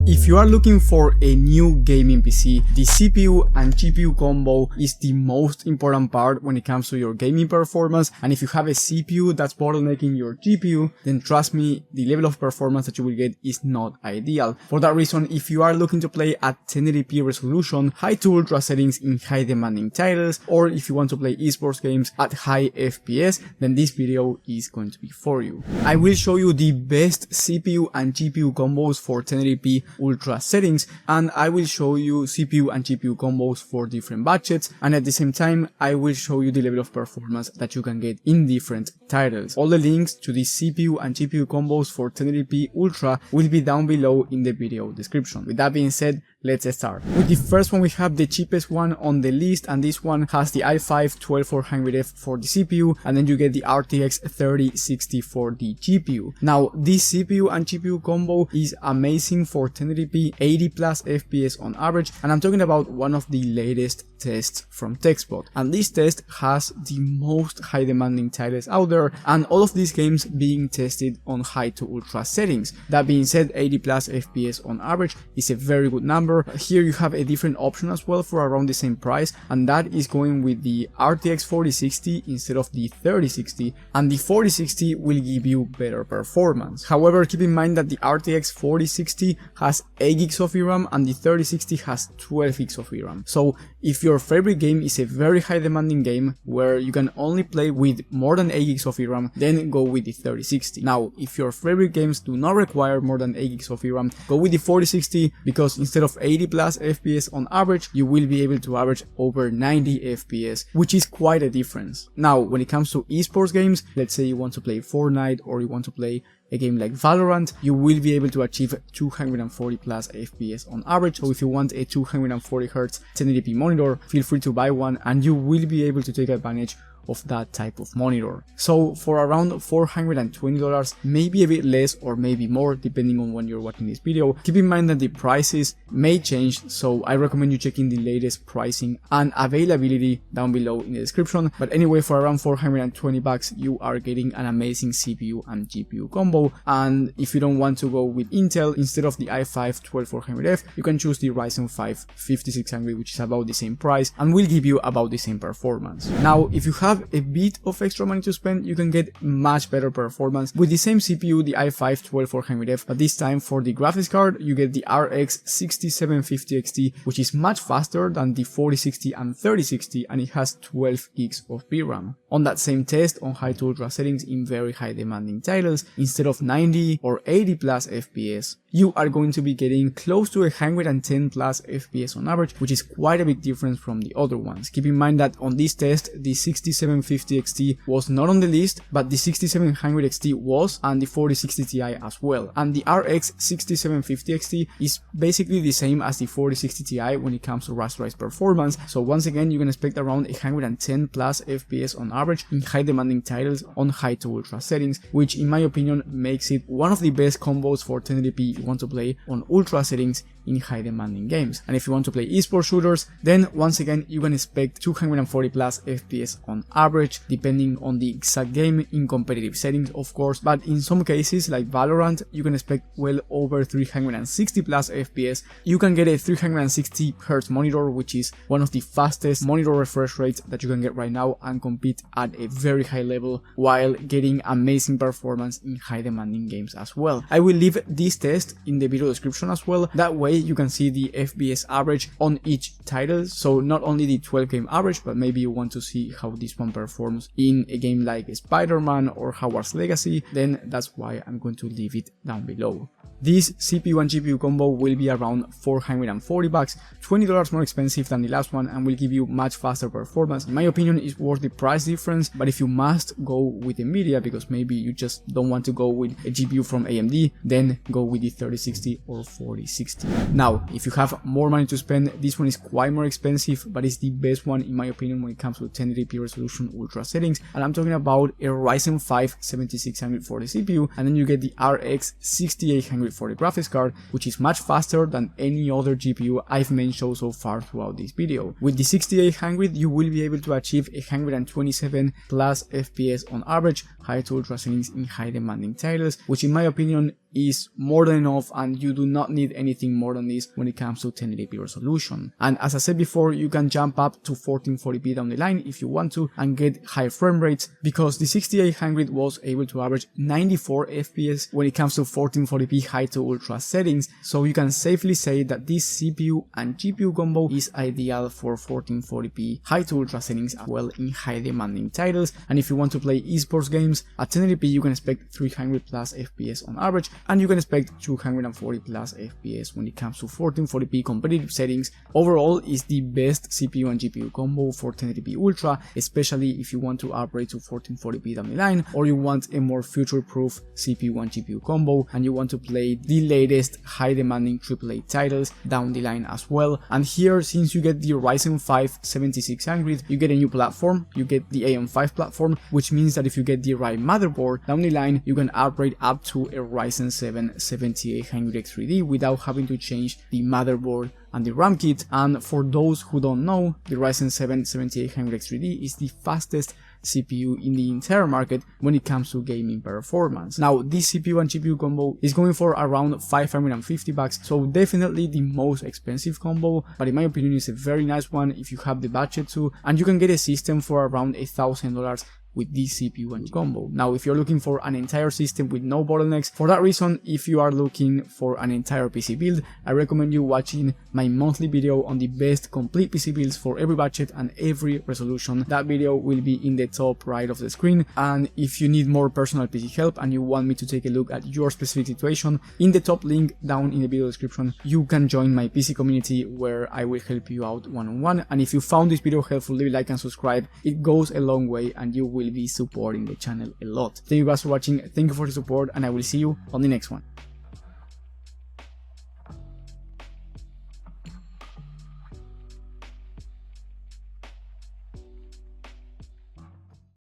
If you are looking for a new gaming PC, the CPU and GPU combo is the most important part when it comes to your gaming performance, and if you have a CPU that's bottlenecking your GPU, then trust me, the level of performance that you will get is not ideal. For that reason, if you are looking to play at 1080p resolution, high to ultra settings in high demanding titles, or if you want to play esports games at high FPS, then this video is going to be for you. I will show you the best CPU and GPU combos for 1080p ultra settings, and I will show you CPU and GPU combos for different budgets, and at the same time I will show you the level of performance that you can get in different titles. All the links to the CPU and GPU combos for 1080p ultra will be down below in the video description. With that being said, let's start. With the first one, we have the cheapest one on the list, and this one has the i5-12400F for the CPU, and then you get the RTX 3060 for the GPU. Now, this CPU and GPU combo is amazing for 1080p 80 plus FPS on average, and I'm talking about one of the latest tests from TechSpot, and this test has the most high demanding titles out there, and all of these games being tested on high to ultra settings. That being said, 80 plus FPS on average is a very good number. Here you have a different option as well for around the same price, and that is going with the RTX 4060 instead of the 3060, and the 4060 will give you better performance. However, keep in mind that the RTX 4060 has 8 gigs of VRAM and the 3060 has 12 gigs of VRAM. So if your favorite game is a very high demanding game where you can only play with more than 8 gigs of VRAM, then go with the 3060. Now, if your favorite games do not require more than 8 gigs of VRAM, go with the 4060, because instead of 80 plus FPS on average, you will be able to average over 90 FPS, which is quite a difference. Now, when it comes to esports games, let's say you want to play Fortnite or you want to play a game like Valorant, you will be able to achieve 240 plus FPS on average. So if you want a 240Hz 1080p monitor, feel free to buy one and you will be able to take advantage of that type of monitor. So for around $420, maybe a bit less or maybe more depending on when you're watching this video, keep in mind that the prices may change, so I recommend you checking the latest pricing and availability down below in the description. But anyway, for around $420 you are getting an amazing CPU and GPU combo, and if you don't want to go with Intel, instead of the i5-12400F, you can choose the Ryzen 5 5600, which is about the same price and will give you about the same performance. Now, if you have a bit of extra money to spend, you can get much better performance with the same CPU, the i5-12400F, but this time for the graphics card you get the RX 6750 XT, which is much faster than the 4060 and 3060, and it has 12 gigs of VRAM. On that same test, on high to ultra settings in very high demanding titles, instead of 90 or 80 plus FPS, you are going to be getting close to 110 plus FPS on average, which is quite a big difference from the other ones. Keep in mind that on this test, the 6750 XT was not on the list, but the 6700 XT was, and the 4060 Ti as well. And the RX 6750 XT is basically the same as the 4060 Ti when it comes to rasterized performance. So once again, you can expect around 110 plus FPS on average in high demanding titles on high to ultra settings, which in my opinion makes it one of the best combos for 1080p you want to play on ultra settings in high demanding games. And if you want to play esports shooters, then once again you can expect 240 plus FPS on average, depending on the exact game in competitive settings of course, but in some cases like Valorant you can expect well over 360 plus FPS. You can get a 360Hz monitor, which is one of the fastest monitor refresh rates that you can get right now, and compete at a very high level while getting amazing performance in high demanding games as well. I will leave this test in the video description as well, that way you can see the FPS average on each title, so not only the 12 game average, but maybe you want to see how this one performs in a game like Spider-Man or Hogwarts Legacy, then that's why I'm going to leave it down below. This CPU and GPU combo will be around $440, $20 more expensive than the last one, and will give you much faster performance. In my opinion, it's worth the price difference, but if you must go with Nvidia because maybe you just don't want to go with a GPU from AMD, then go with the 3060 or 4060. Now, if you have more money to spend, this one is quite more expensive, but it's the best one in my opinion when it comes to 1080p resolution ultra settings, and I'm talking about a Ryzen 5 7600 for the CPU, and then you get the RX 6800 for the graphics card, which is much faster than any other GPU I've mentioned so far throughout this video. With the 6800 you will be able to achieve 127 plus FPS on average, high to ultra settings in high demanding titles, which in my opinion is more than enough, and you do not need anything more than this when it comes to 1080p resolution. And as I said before, you can jump up to 1440p down the line if you want to and get high frame rates, because the 6800 was able to average 94 FPS when it comes to 1440p high to ultra settings, so you can safely say that this CPU and GPU combo is ideal for 1440p high to ultra settings as well in high demanding titles. And if you want to play esports games at 1080p, you can expect 300 plus FPS on average, and you can expect 240 plus FPS when it comes to 1440p competitive settings. Overall, is the best CPU and GPU combo for 1080p ultra, especially if you want to upgrade to 1440p down the line, or you want a more future-proof CPU and GPU combo and you want to play the latest high demanding AAA titles down the line as well. And here, since you get the Ryzen 5 7600, you get a new platform, you get the AM5 platform, which means that if you get the right motherboard down the line, you can upgrade up to a Ryzen 7 7800X3D without having to change the motherboard and the RAM kit. And for those who don't know, the Ryzen 7 7800X3D is the fastest CPU in the entire market when it comes to gaming performance. Now, this CPU and GPU combo is going for around $550, so definitely the most expensive combo, but in my opinion it's a very nice one if you have the budget to, and you can get a system for around $1,000 with this CPU and combo. Now, if you're looking for an entire system with no bottlenecks, for that reason, if you are looking for an entire PC build, I recommend you watching my monthly video on the best complete PC builds for every budget and every resolution. That video will be in the top right of the screen. And if you need more personal PC help and you want me to take a look at your specific situation, in the top link down in the video description, you can join my PC community where I will help you out one-on-one. And if you found this video helpful, leave a like and subscribe. It goes a long way and you will be supporting the channel a lot. Thank you guys for watching, thank you for the support, and I will see you on the next one.